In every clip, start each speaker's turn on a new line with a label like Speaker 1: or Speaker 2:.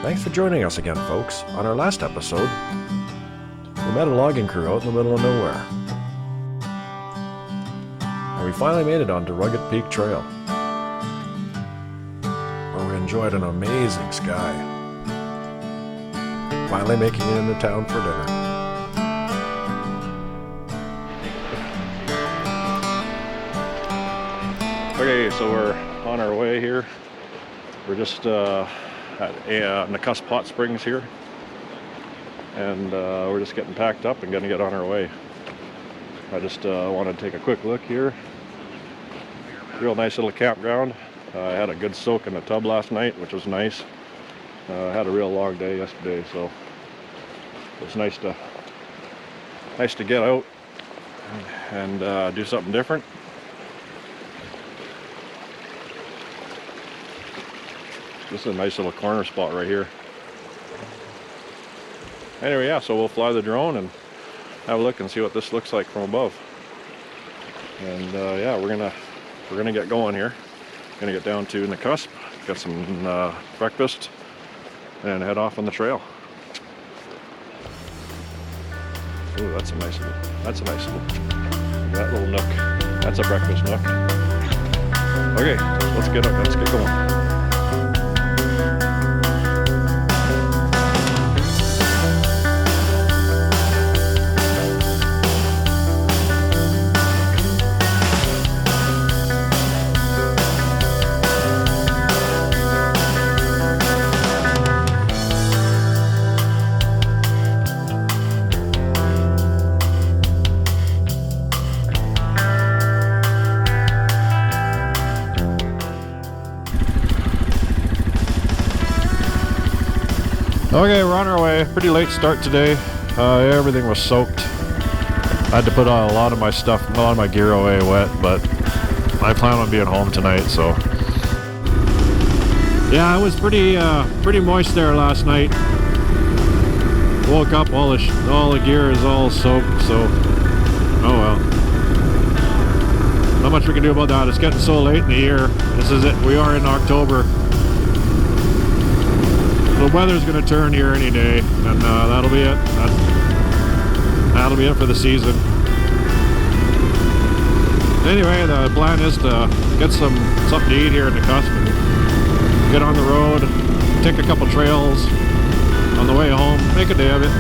Speaker 1: Thanks for joining us again, folks. On our last episode, we met a logging crew out in the middle of nowhere. And we finally made it onto Rugged Peak Trail, where we enjoyed an amazing sky. Finally making it into town for dinner. Okay, so we're on our way here. We're just at Nakusp Hot Springs here, and we're just getting packed up and gonna get on our way. I just wanted to take a quick look here. Real nice little campground. I had a good soak in the tub last night, which was nice. I had a real long day yesterday, so it's nice to get out and do something different. This is a nice little corner spot right here. Anyway, yeah, so we'll fly the drone and have a look and see what this looks like from above. And yeah, we're gonna get going here. Gonna get down to Nakusp, get some breakfast, and head off on the trail. Ooh, that's a nice little that little nook. That's a breakfast nook. Okay, let's get going. Okay, we're on our way. Pretty late start today. Everything was soaked. I had to put a lot of my gear away wet, but I plan on being home tonight, so. Yeah, it was pretty moist there last night. Woke up, all the gear is all soaked, so oh well. Not much we can do about that. It's getting so late in the year. This is it. We are in October. The weather's going to turn here any day, and that'll be it. That'll be it for the season. Anyway, the plan is to get something to eat here in Nakusp and get on the road, take a couple trails on the way home, make a day of it.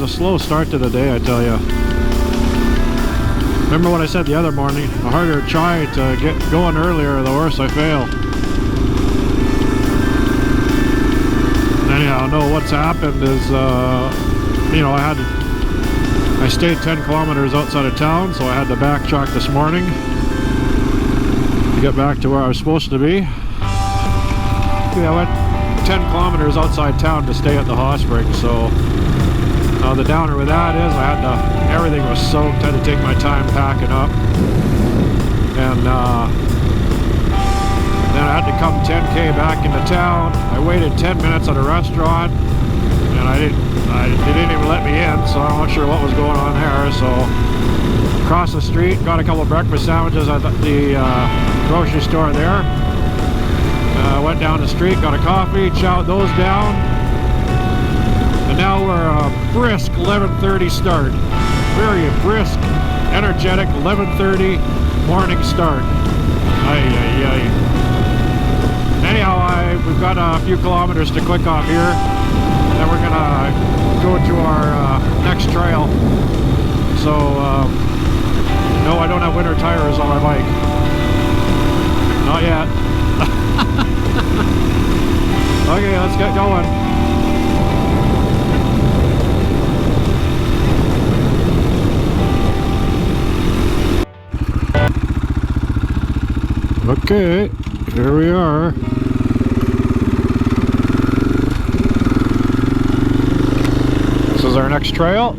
Speaker 1: Slow start to the day, I tell you. Remember what I said the other morning? The harder I try to get going earlier, the worse I fail. Anyhow, no, what's happened is, you know, I stayed 10 kilometers outside of town, so I had to backtrack this morning to get back to where I was supposed to be. Yeah, I went 10 kilometers outside town to stay at the hot springs, so the downer with that is everything was soaked. I had to take my time packing up, and then I had to come 10K back into town. I waited 10 minutes at a restaurant, and they didn't even let me in, so I'm not sure what was going on there. So across the street, got a couple of breakfast sandwiches at the grocery store there. Went down the street, got a coffee, chowed those down, and now we're a brisk 11:30 start. Very brisk, energetic 11:30 morning start. Ay, ay, ay. Anyhow, we've got a few kilometers to click off here, then we're gonna go to our next trail. So, no, I don't have winter tires on my bike. Not yet. Okay, let's get going. Okay, here we are. This is our next trail.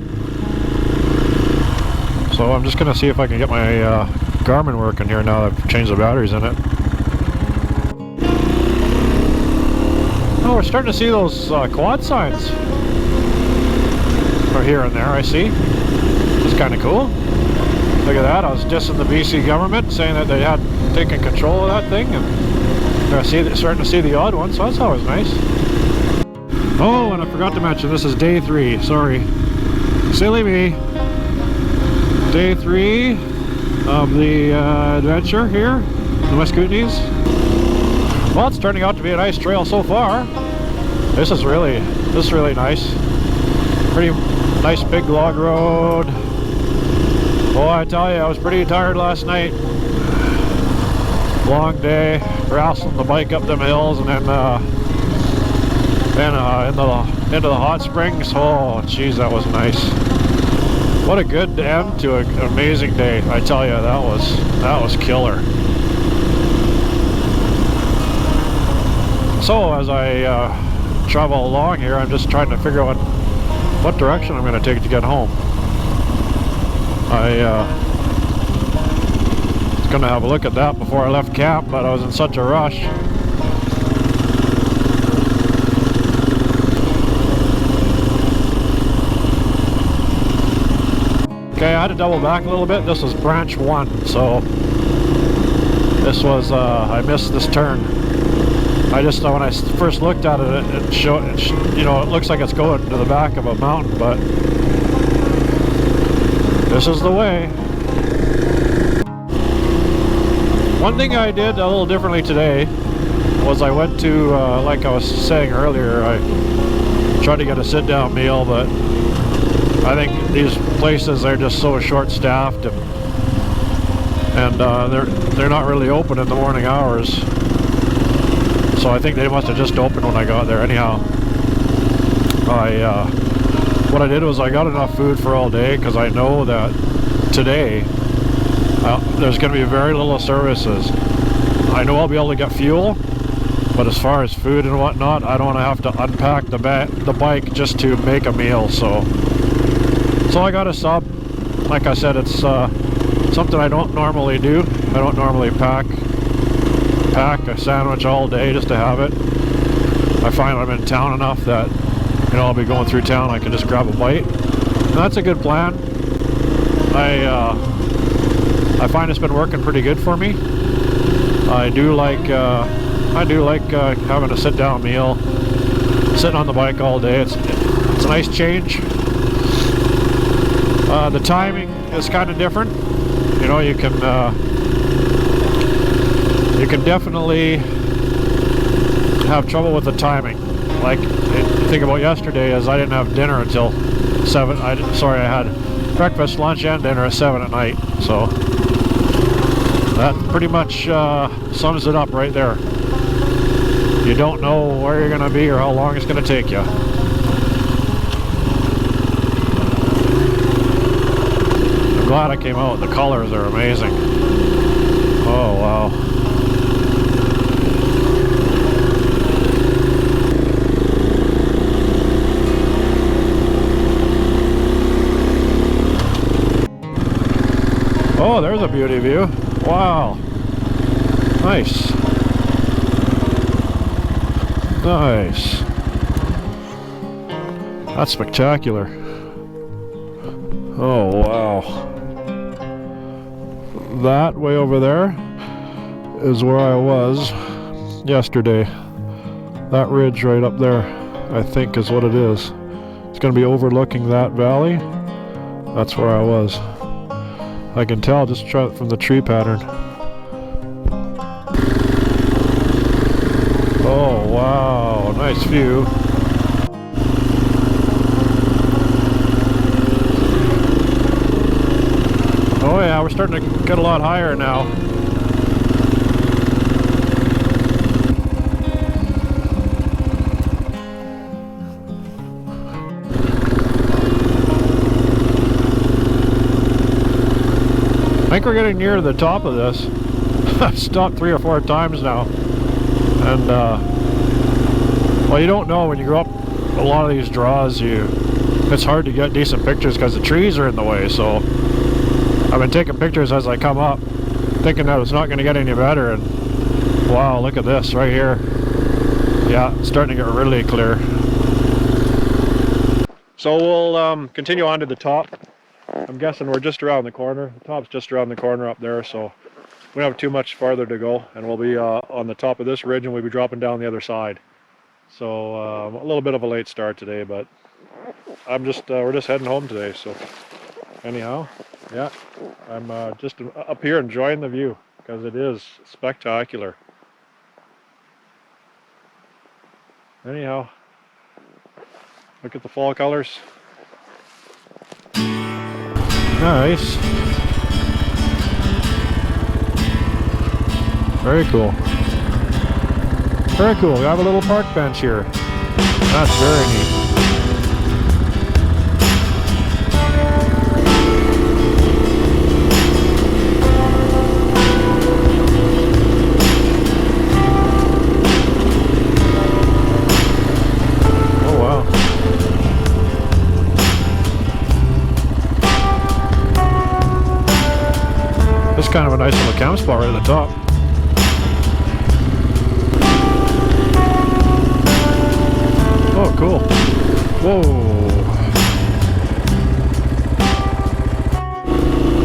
Speaker 1: So I'm just gonna see if I can get my Garmin working here now that I've changed the batteries in it. Oh, we're starting to see those quad signs. Or here and there, I see. It's kind of cool. Look at that. I was dissing the BC government, saying that they had taken control of that thing, and starting to see the odd ones, so that's always nice. Oh, and I forgot to mention, this is day 3. Sorry. Silly me. Day 3 of the adventure here in the West Kootenays. Well, it's turning out to be a nice trail so far. This is really nice. Pretty nice big log road. Oh, I tell you, I was pretty tired last night. Long day, wrestling the bike up them hills, and then into the hot springs. Oh, geez, that was nice. What a good end to an amazing day. I tell you, that was killer. So as I travel along here, I'm just trying to figure out what direction I'm going to take to get home. I was going to have a look at that before I left camp, but I was in such a rush. Okay, I had to double back a little bit. This was branch 1, so this was, I missed this turn. I just, when I first looked at it, it showed, you know, it looks like it's going to the back of a mountain, but this is the way. One thing I did a little differently today was I went to, like I was saying earlier, I tried to get a sit-down meal, but I think these places are just so short-staffed, and they're not really open in the morning hours. So I think they must have just opened when I got there. Anyhow, what I did was I got enough food for all day, because I know that today there's going to be very little services. I know I'll be able to get fuel, but as far as food and whatnot, I don't want to have to unpack the bike just to make a meal. So I got a sub. Like I said, it's something I don't normally do. I don't normally pack a sandwich all day just to have it. I find I'm in town enough that, you know, I'll be going through town, I can just grab a bite. And that's a good plan. I find it's been working pretty good for me. I do like having a sit-down meal, sitting on the bike all day. It's a nice change. The timing is kind of different. You know, you can definitely have trouble with the timing. Like, the thing about yesterday is I didn't have dinner until 7. I had breakfast, lunch, and dinner at 7 at night. So that pretty much sums it up right there. You don't know where you're going to be or how long it's going to take you. I'm glad I came out. The colors are amazing. Oh, wow. Oh, there's a beauty view. Wow. Nice. Nice. That's spectacular. Oh, wow. That way over there is where I was
Speaker 2: yesterday. That ridge right up there, I think, is what it is. It's going to be overlooking that valley. That's where I was. I can tell just from the tree pattern. Oh wow, nice view. Oh yeah, we're starting to get a lot higher now. I think we're getting near the top of this. I've stopped 3 or 4 times now. And, well, you don't know when you go up a lot of these draws, it's hard to get decent pictures because the trees are in the way, so I've been taking pictures as I come up, thinking that it's not going to get any better, and wow, look at this right here. Yeah, it's starting to get really clear. So we'll continue on to the top. I'm guessing we're just around the corner. The top's just around the corner up there, so we don't have too much farther to go, and we'll be on the top of this ridge, and we'll be dropping down the other side. So a little bit of a late start today, but we're just heading home today. So anyhow, yeah, I'm just up here enjoying the view because it is spectacular. Anyhow, look at the fall colors. Nice. Very cool. Very cool. We have a little park bench here. That's very neat. Oh wow. This is kind of a nice little camp spot right at the top. Oh, cool. Whoa.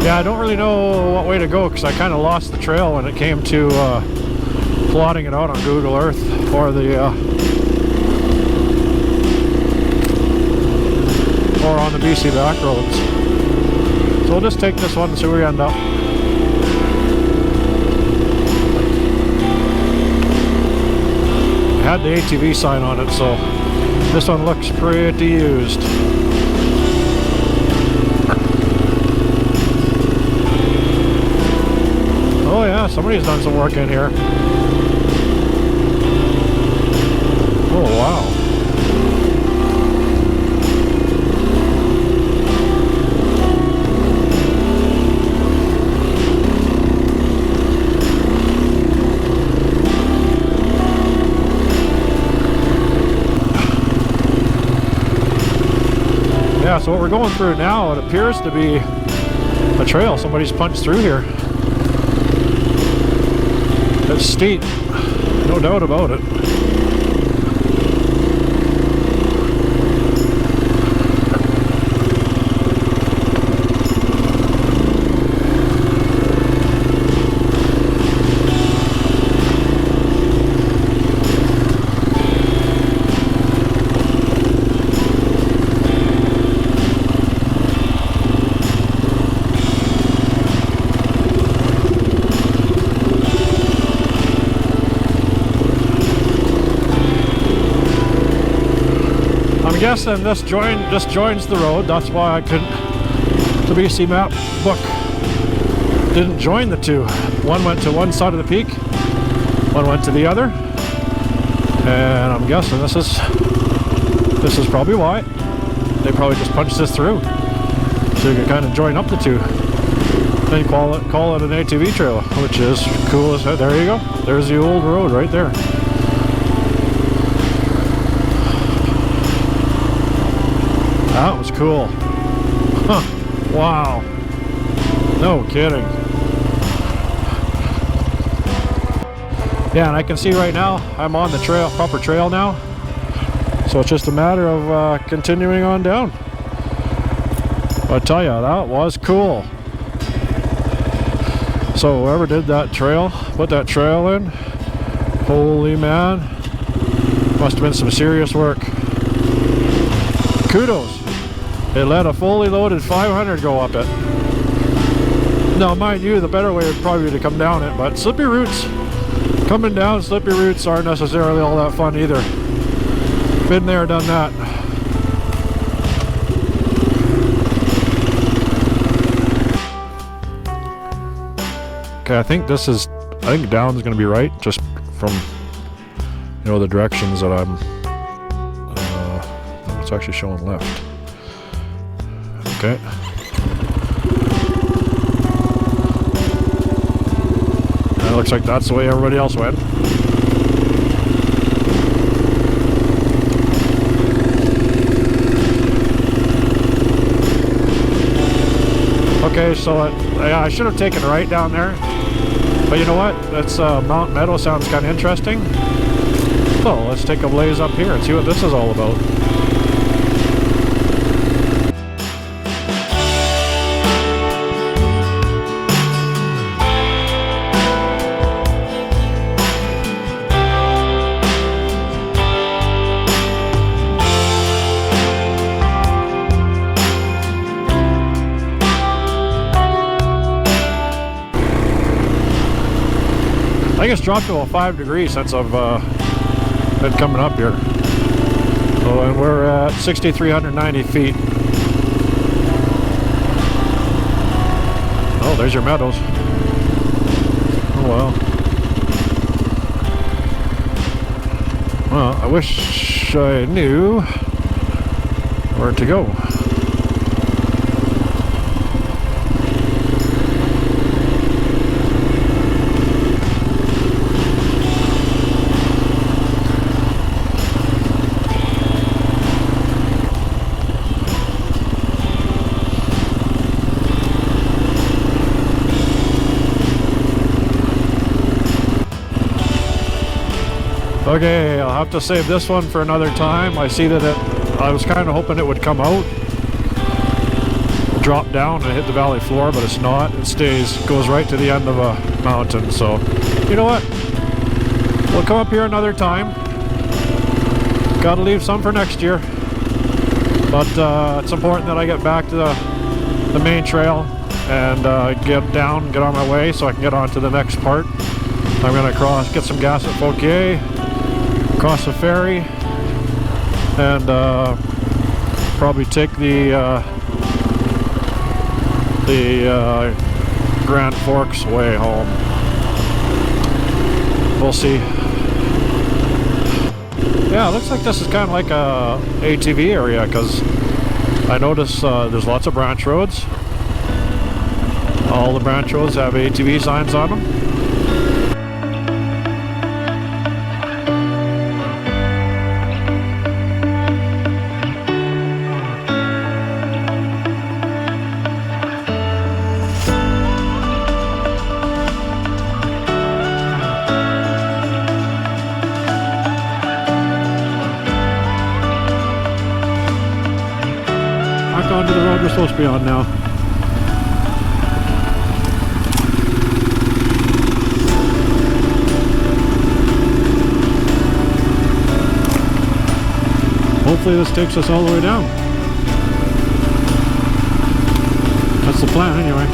Speaker 2: Yeah, I don't really know what way to go because I kind of lost the trail when it came to plotting it out on Google Earth or or on the BC back roads. So we'll just take this one and see where we end up. It had the ATV sign on it, so this one looks pretty used. Oh yeah, somebody's done some work in here. Oh wow. Yeah, so what we're going through now, it appears to be a trail. Somebody's punched through here. It's steep, no doubt about it. I'm guessing this just joins the road. That's why I couldn't. The BC map book didn't join the two. One went to one side of the peak, one went to the other, and I'm guessing this is probably why. They probably just punched this through, so you can kind of join up the two. Then call it an ATV trail, which is cool as hell. There you go. There's the old road right there. That was cool. Huh. Wow. No kidding. Yeah, and I can see right now I'm on the trail, proper trail now. So it's just a matter of continuing on down. I tell you, that was cool. So whoever did that trail, put that trail in, Holy man. Must have been some serious work. Kudos. It let a fully loaded 500 go up it. Now, mind you, the better way would probably be to come down it, but slippy roots, coming down slippy roots aren't necessarily all that fun either. Been there, done that. Okay, I think down's gonna be right, just from, you know, the directions that I'm, it's actually showing left. Okay. And it looks like that's the way everybody else went. Okay, so I should have taken right down there, but you know what? That's Mt Meadows sounds kind of interesting. So let's take a blaze up here and see what this is all about. I think it's dropped to about 5 degrees since I've been coming up here. So, and we're at 6,390 feet. Oh, there's your meadows. Oh well. Well, I wish I knew where to go. Okay, I'll have to save this one for another time. I see that I was kind of hoping it would come out, drop down and hit the valley floor, but it's not. It goes right to the end of a mountain. So, you know what? We'll come up here another time. Gotta leave some for next year. But it's important that I get back to the main trail and get on my way so I can get on to the next part. I'm gonna get some gas at Fauquier, cross the ferry, and probably take the Grand Forks way home. We'll see. Yeah, it looks like this is kind of like a ATV area, because I notice there's lots of branch roads. All the branch roads have ATV signs on them. Onto the road we're supposed to be on now. Hopefully this takes us all the way down. That's the plan anyway.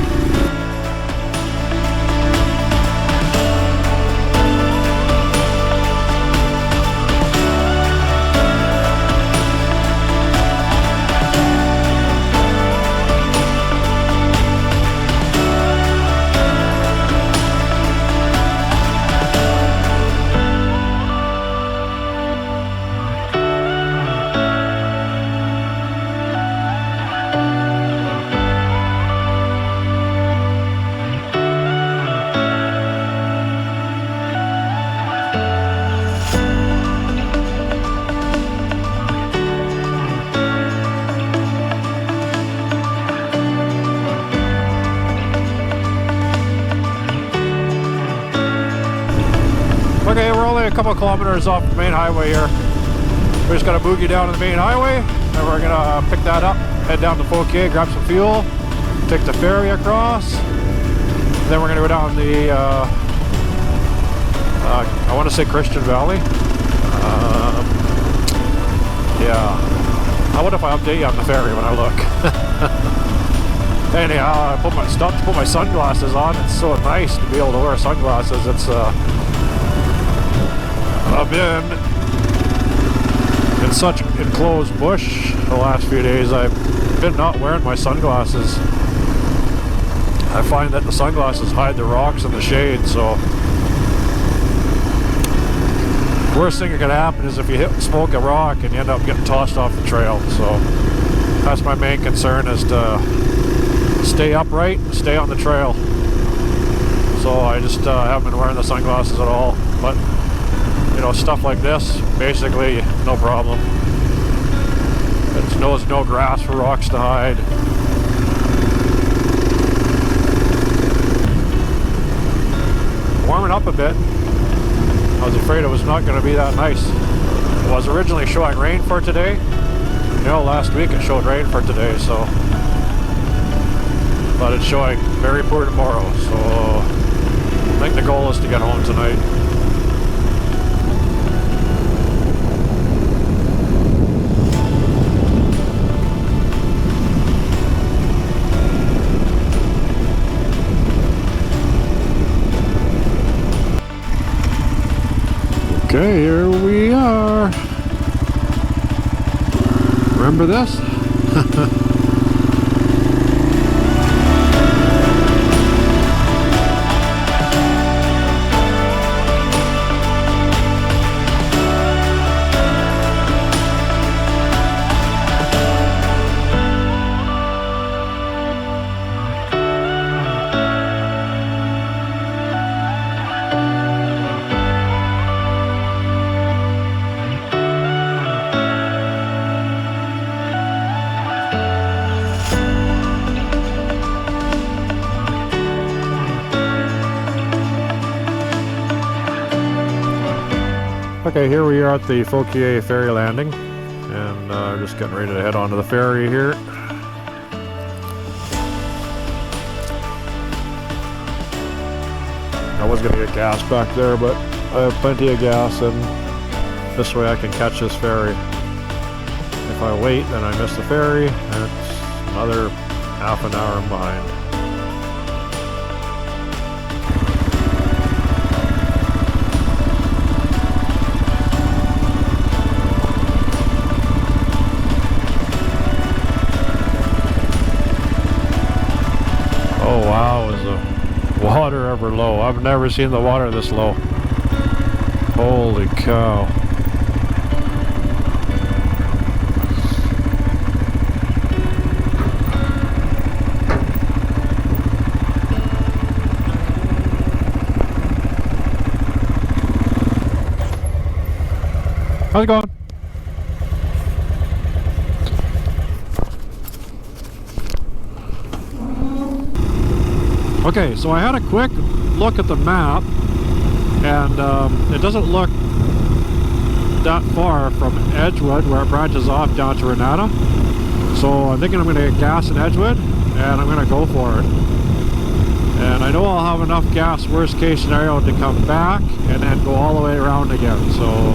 Speaker 2: Okay, we're only a couple kilometers off the main highway here. We're just gonna boogie down to the main highway, and we're gonna pick that up, head down to Fauquier, grab some fuel, take the ferry across, and then we're gonna go down the I want to say Christian Valley. Yeah. How about if I update you on the ferry when I look? Anyhow, I stopped to put my sunglasses on. It's so nice to be able to wear sunglasses. It's I've been in such enclosed bush the last few days. I've been not wearing my sunglasses. I find that the sunglasses hide the rocks and the shade, so worst thing that could happen is if you smoke a rock and you end up getting tossed off the trail. So that's my main concern, is to stay upright, stay on the trail. So I just haven't been wearing the sunglasses at all. But you know, stuff like this, basically no problem. There's no grass for rocks to hide. Warming up a bit. I was afraid it was not going to be that nice. It was originally showing rain for today. You know, last week it showed rain for today, so. But it's showing very poor tomorrow, so I think the goal is to get home tonight. Okay, here we are. Remember this? Okay, here we are at the Fauquier ferry landing, and just getting ready to head onto the ferry here. I was going to get gas back there, but I have plenty of gas, and this way I can catch this ferry. If I wait, then I miss the ferry, and it's another half an hour behind. Oh wow, is the water ever low? I've never seen the water this low. Holy cow. How's it going? Okay, so I had a quick look at the map, and it doesn't look that far from Edgewood, where it branches off down to Renatta. So I'm thinking I'm going to get gas in Edgewood, and I'm going to go for it. And I know I'll have enough gas, worst case scenario, to come back and then go all the way around again. So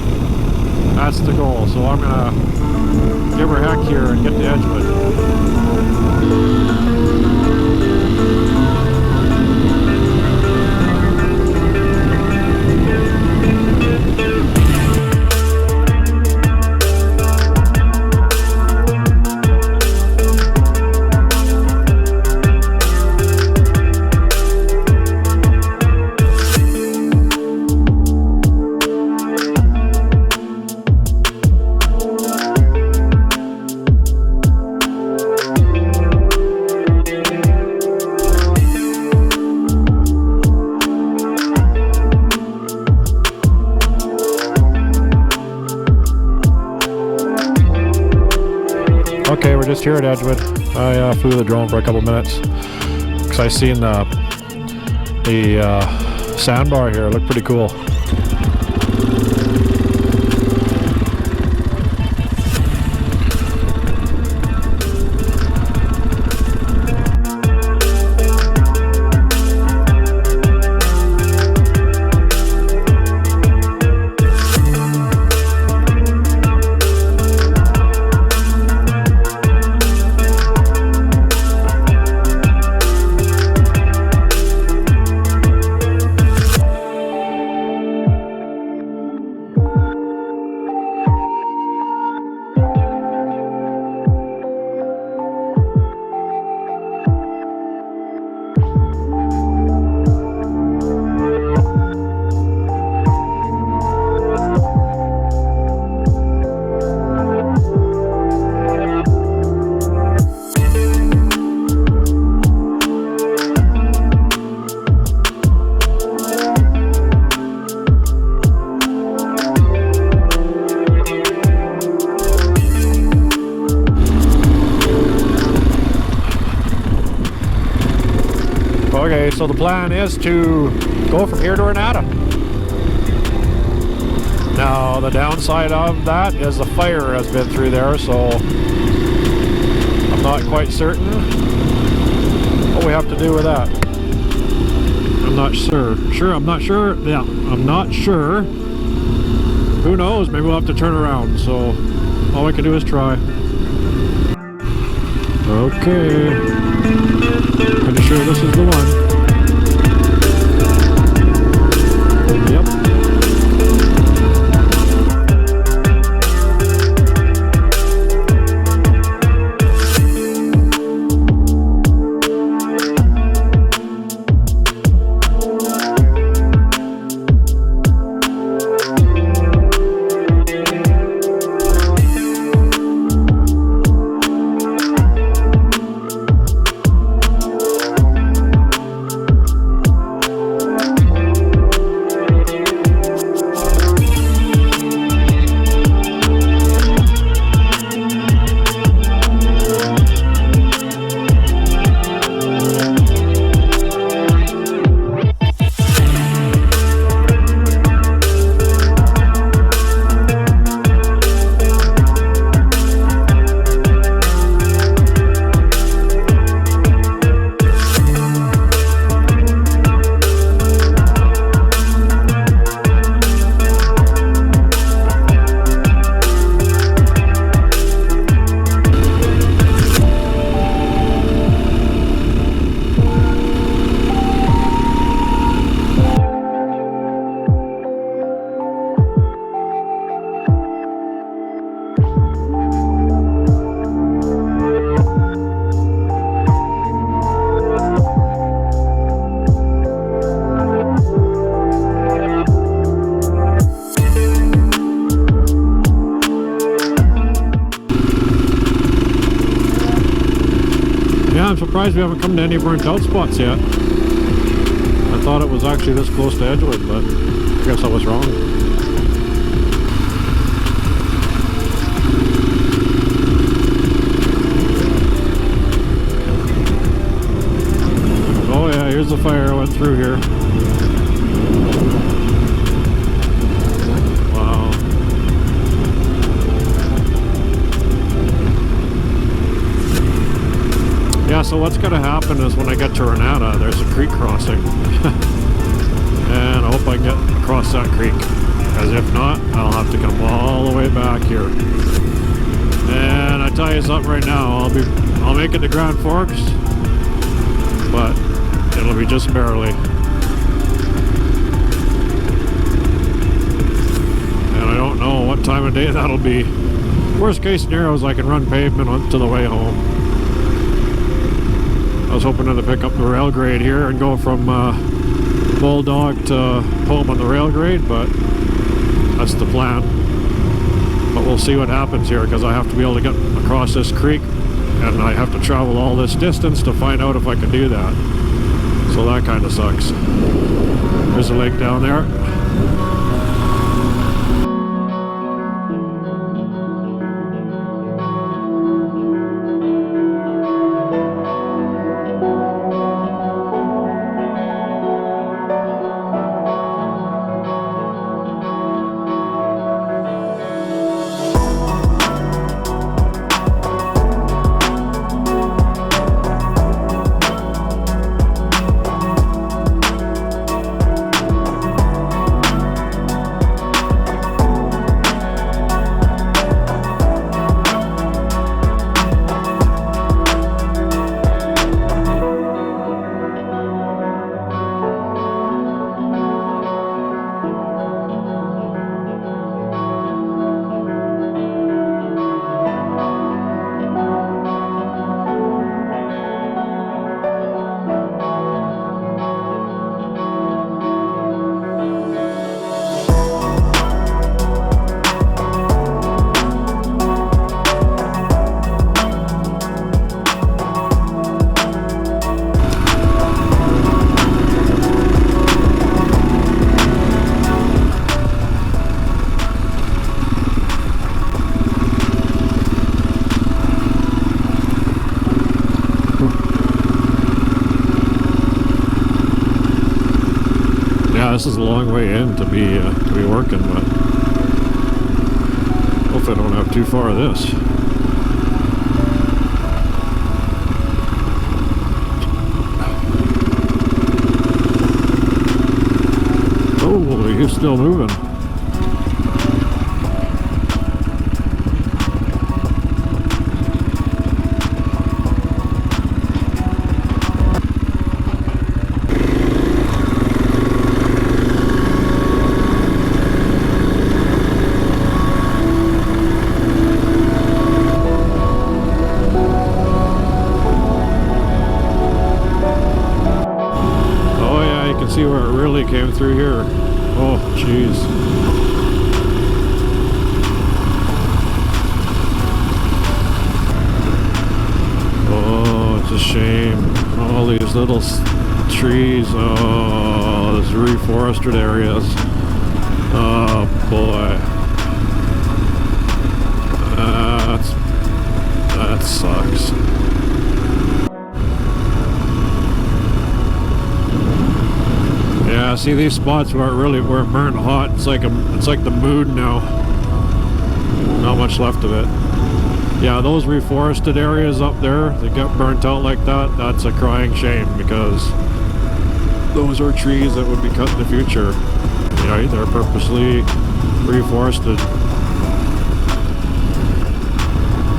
Speaker 2: that's the goal. So I'm going to give her heck here and get to Edgewood. Okay, we're just here at Edgewood. I flew the drone for a couple minutes because I seen the sandbar here. It looked pretty cool. Okay, so the plan is to go from here to Renatta. Now, the downside of that is the fire has been through there, so I'm not quite certain what we have to do with that. I'm not sure. I'm not sure. Yeah, I'm not sure. Who knows? Maybe we'll have to turn around, so all we can do is try. Okay. Pretty sure this is the one. Yep. I'm surprised we haven't come to any burnt out spots yet. I thought it was actually this close to Edgewood, but I guess I was wrong. Oh yeah, here's the fire I went through here. Yeah, so what's going to happen is when I get to Renatta, there's a creek crossing. And I hope I can get across that creek. Because if not, I'll have to come all the way back here. And I tell you something right now, I'll make it to Grand Forks, but it'll be just barely. And I don't know what time of day that'll be. Worst case scenario is I can run pavement on to the way home. I was hoping to pick up the rail grade here and go from Bulldog to home on the rail grade, but that's the plan. But we'll see what happens here, because I have to be able to get across this creek and I have to travel all this distance to find out if I can do that. So that kind of sucks. There's a lake down there. Yeah, this is a long way in to be working, but hopefully I don't have too far of this. Oh, he's still moving. See where it really came through here. Oh, jeez. Oh, it's a shame. All these little trees. Oh, these reforested areas. Oh, boy. That sucks. Yeah, see these spots where it burnt hot. It's like the mood now. Not much left of it. Yeah, those reforested areas up there that got burnt out like that, that's a crying shame, because those are trees that would be cut in the future. Yeah, they're purposely reforested.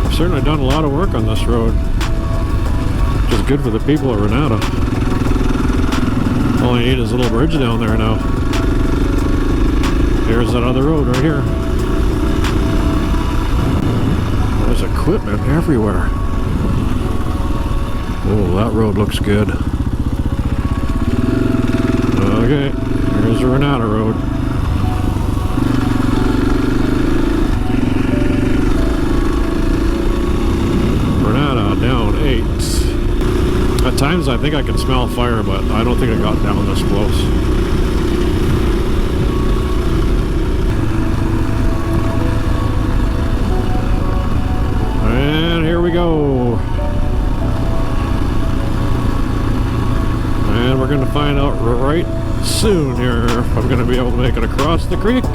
Speaker 2: I've certainly done a lot of work on this road, which is good for the people at Renatta. All I need is a little bridge down there now. Here's that other road right here. There's equipment everywhere. Oh, that road looks good. Okay, here's the Renatta road. Renatta down 8. At times I think I can smell fire, but I don't think I got down this close. And here we go. And we're going to find out right soon here if I'm going to be able to make it across the creek,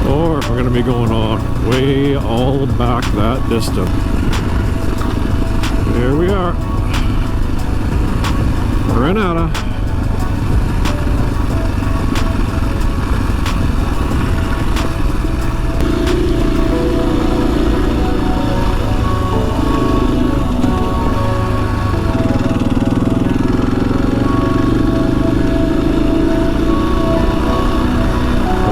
Speaker 2: or if we're going to be going on way all back that distance. Here we are. Renatta.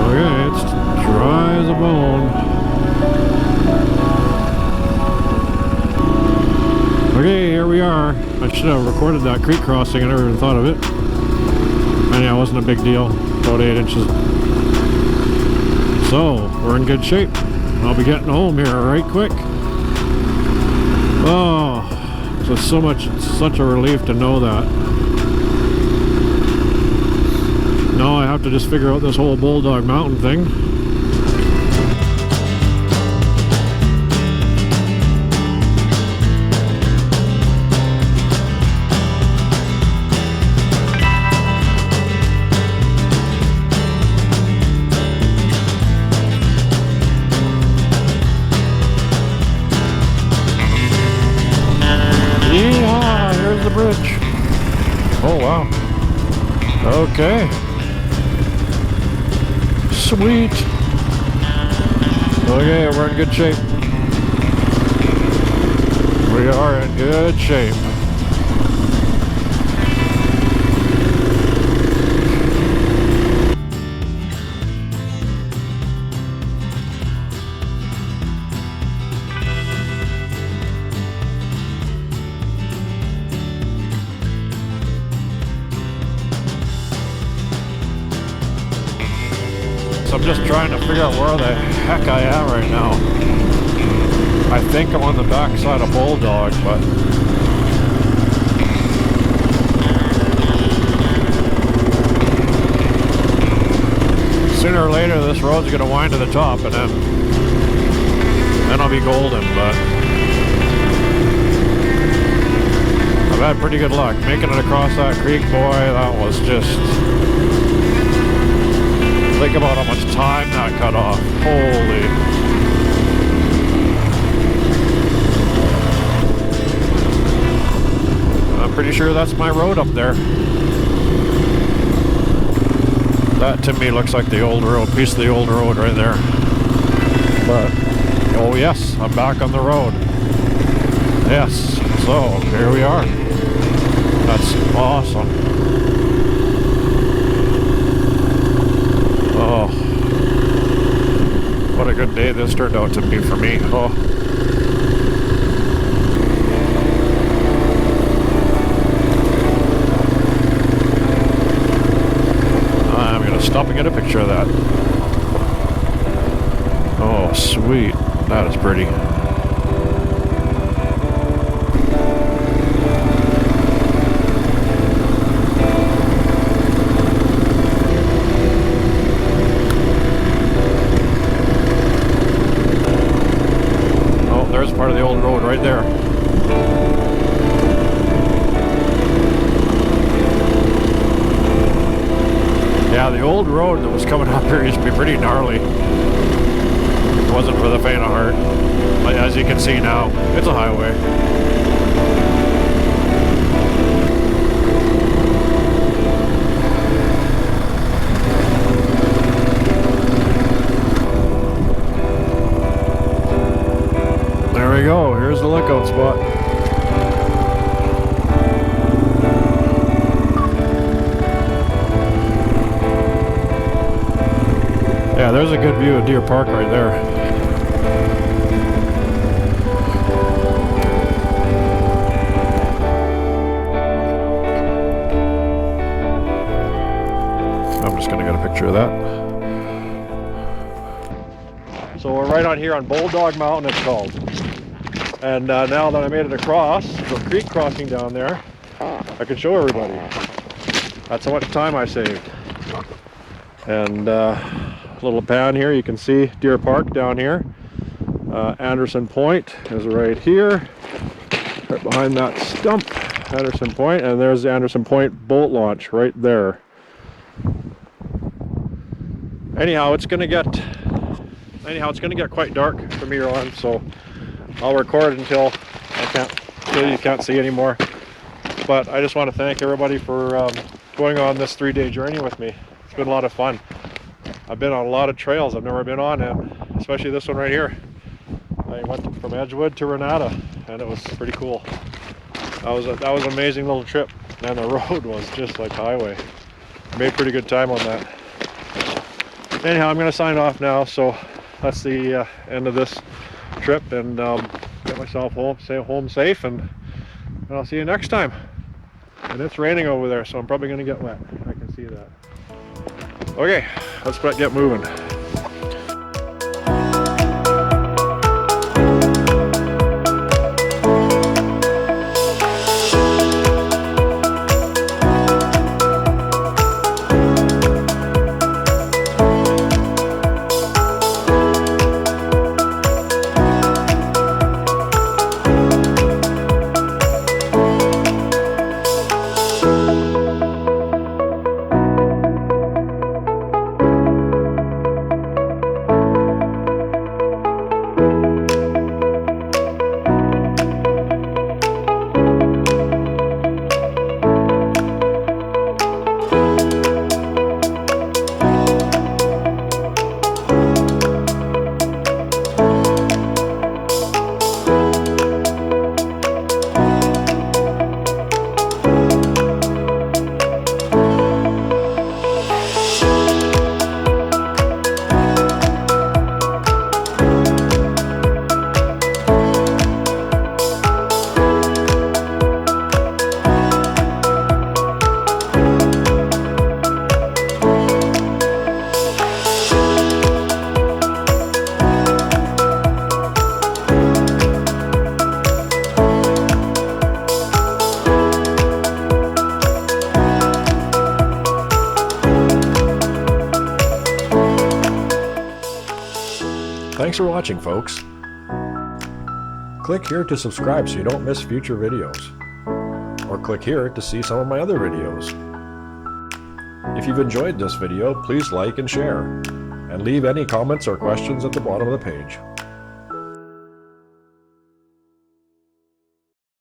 Speaker 2: Okay, it's dry as a bone. Okay, here we are. I should have recorded that creek crossing. I never even thought of it. And yeah, it wasn't a big deal. About 8 inches. So, we're in good shape. I'll be getting home here right quick. Oh, so such a relief to know that. Now I have to just figure out this whole Bulldog Mnt thing. The bridge. Oh wow. Okay. Sweet. Okay, we're in good shape. We are in good shape. So I'm just trying to figure out where the heck I am right now. I think I'm on the back side of Bulldog, but sooner or later this road's going to wind to the top, and then I'll be golden. But I've had pretty good luck making it across that creek. Boy, that was just Think about how much time that cut off. Holy. I'm pretty sure that's my road up there. That to me looks like the old road, piece of the old road right there. But, oh yes, I'm back on the road. Yes, so here we are. That's awesome. Oh, what a good day this turned out to be for me. Oh. I'm gonna stop and get a picture of that. Oh, sweet. That is pretty. There's part of the old road right there. Yeah, the old road that was coming up here used to be pretty gnarly. It wasn't for the faint of heart. But as you can see now, it's a highway. There we go, here's the lookout spot. Yeah, there's a good view of Deer Park right there. I'm just gonna get a picture of that. So we're right on here on Bulldog Mountain, it's called. And now that I made it across, the creek crossing down there, I can show everybody. That's how much time I saved. And little pan here, you can see Deer Park down here. Anderson Point is right here, right behind that stump, Anderson Point, and there's the Anderson Point boat launch right there. Anyhow, it's gonna get quite dark from here on, so I'll record until you can't see anymore. But I just want to thank everybody for going on this 3-day journey with me. It's been a lot of fun. I've been on a lot of trails I've never been on, and especially this one right here. I went from Edgewood to Renatta, and it was pretty cool. That was an amazing little trip, and the road was just like highway. I made pretty good time on that. Anyhow, I'm going to sign off now, so that's the end of this trip, and get myself home, stay home safe, and I'll see you next time. And it's raining over there, so I'm probably going to get wet. I can see that. Okay, let's get moving. Thanks for watching, folks. Click here to subscribe so you don't miss future videos. Or click here to see some of my other videos. If you've enjoyed this video, please like and share, and leave any comments or questions at the bottom of the page.